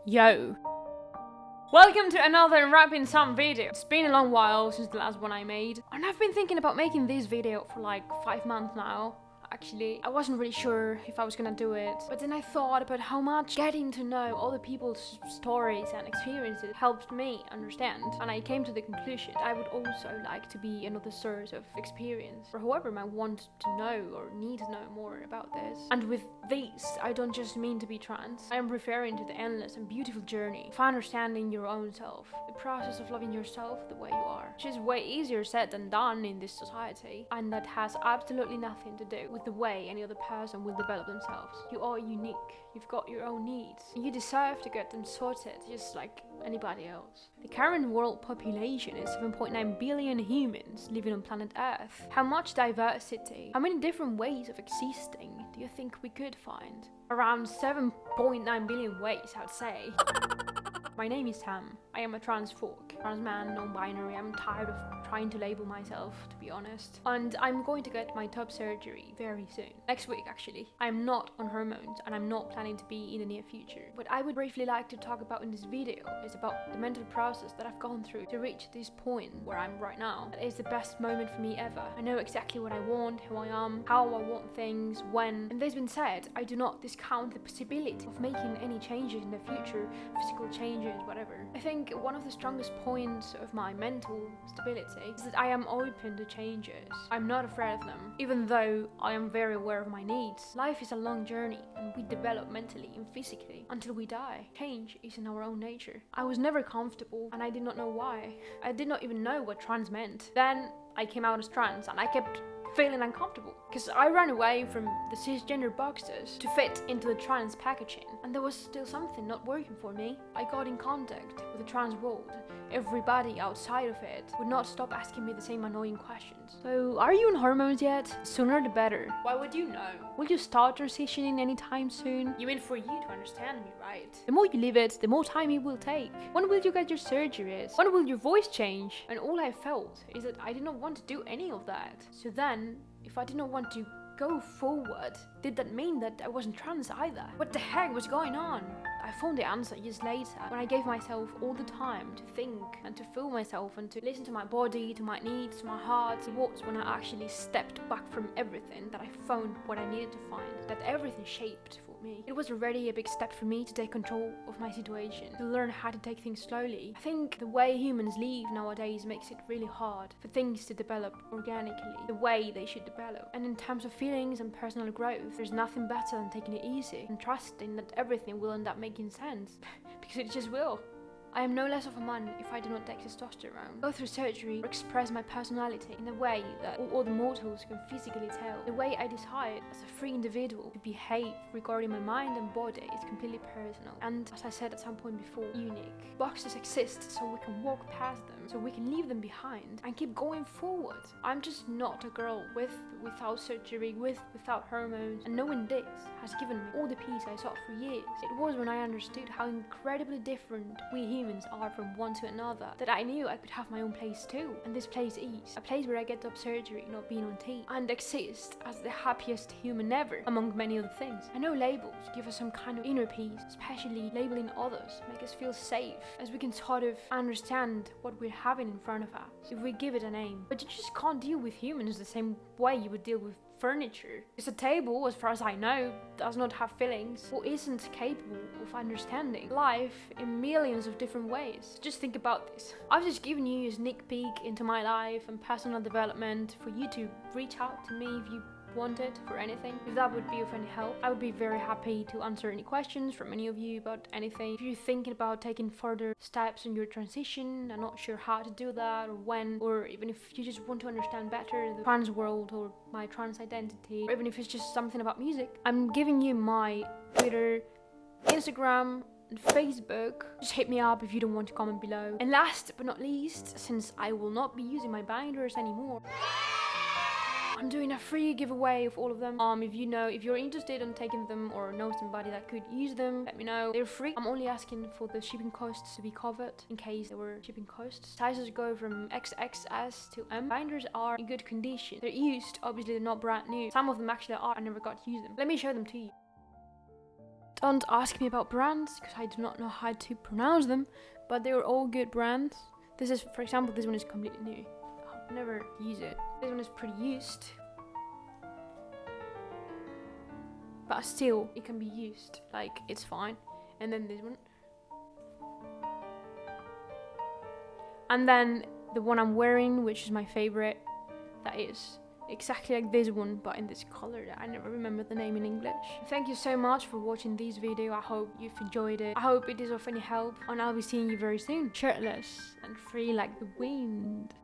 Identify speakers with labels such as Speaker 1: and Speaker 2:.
Speaker 1: Yo! Welcome to another Unwrapping some video. It's been a long while since the last one I made, and I've been thinking about making this video for like 5 months now. Actually, I wasn't really sure if I was gonna do it, but then I thought about how much getting to know other people's stories and experiences helped me understand, and I came to the conclusion I would also like to be another source of experience for whoever might want to know or need to know more about this. And with this, I don't just mean to be trans. I am referring to the endless and beautiful journey of understanding your own self, the process of loving yourself the way you are, which is way easier said than done in this society, and that has absolutely nothing to do with the way any other person will develop themselves. You are unique, you've got your own needs, and you deserve to get them sorted just like anybody else. The current world population is 7.9 billion humans living on planet Earth. How much diversity, how many different ways of existing do you think we could find? Around 7.9 billion ways, I'd say. My name is Sam. I am a trans folk, trans man, non-binary. I'm tired of trying to label myself, to be honest. And I'm going to get my top surgery very soon. Next week, actually. I'm not on hormones, and I'm not planning to be in the near future. What I would briefly like to talk about in this video is about the mental process that I've gone through to reach this point where I'm right now. It is the best moment for me ever. I know exactly what I want, who I am, how I want things, when. And this being said, I do not discount the possibility of making any changes in the future, physical changes, whatever. I think one of the strongest points of my mental stability is that I am open to changes. I'm not afraid of them, even though I am very aware of my needs. Life is a long journey, and we develop mentally and physically until we die. Change is in our own nature. I was never comfortable, and I did not know why. I did not even know what trans meant. Then I came out as trans, and I kept feeling uncomfortable because I ran away from the cisgender boxes to fit into the trans packaging, and there was still something not working for me. I got in contact with the trans world. Everybody outside of it would not stop asking me the same annoying questions. So, are you on hormones yet? Sooner the better. Why would you know? Will you start transitioning anytime soon? You mean for you to understand me, right? The more you live it, the more time it will take. When will you get your surgeries? When will your voice change? And all I felt is that I did not want to do any of that. So then, if I did not want to go forward, did that mean that I wasn't trans either? What the heck was going on? I found the answer years later, when I gave myself all the time to think and to feel myself and to listen to my body, to my needs, to my heart. It was when I actually stepped back from everything that I found what I needed to find, that everything shaped for me. It was already a big step for me to take control of my situation, to learn how to take things slowly. I think the way humans live nowadays makes it really hard for things to develop organically, the way they should develop. And in terms of feelings and personal growth, there's nothing better than taking it easy and trusting that everything will end up making sense, because it just will. I am no less of a man if I do not take testosterone, go through surgery, or express my personality in a way that all the mortals can physically tell. The way I decide as a free individual to behave regarding my mind and body is completely personal, and as I said at some point before, unique. Boxes exist so we can walk past them, so we can leave them behind and keep going forward. I'm just not a girl without surgery, without hormones, and knowing this has given me all the peace I sought for years. It was when I understood how incredibly different we humans are from one to another that I knew I could have my own place too. And this place is a place where I get up surgery, not being on tea, and exist as the happiest human ever, among many other things. I know labels give us some kind of inner peace, especially labeling others make us feel safe, as we can sort of understand what we're having in front of us if we give it a name. But you just can't deal with humans the same way you would deal with furniture. Because a table, as far as I know, does not have feelings or isn't capable of understanding life in millions of different ways. Just think about this. I've just given you a sneak peek into my life and personal development for you to reach out to me if you wanted for anything. If that would be of any help, I would be very happy to answer any questions from any of you about anything. If you're thinking about taking further steps in your transition and not sure how to do that or when, or even if you just want to understand better the trans world or my trans identity, or even if it's just something about music, I'm giving you my Twitter, Instagram, and Facebook. Just hit me up if you don't want to comment below. And last but not least, since I will not be using my binders anymore, I'm doing a free giveaway of all of them. If you're interested in taking them or know somebody that could use them, let me know. They're free. I'm only asking for the shipping costs to be covered in case there were shipping costs. Sizes go from XXS to M. Binders are in good condition. They're used, obviously they're not brand new. Some of them actually are. I never got to use them. Let me show them to you. Don't ask me about brands, because I do not know how to pronounce them, but they were all good brands. This is, for example, this one is completely new. I'll never use it. This one is pretty used. But still, it can be used. Like, it's fine. And then this one. And then the one I'm wearing, which is my favorite, that is exactly like this one, but in this color that I never remember the name in English. Thank you so much for watching this video. I hope you've enjoyed it. I hope it is of any help, and I'll be seeing you very soon, shirtless and free like the wind.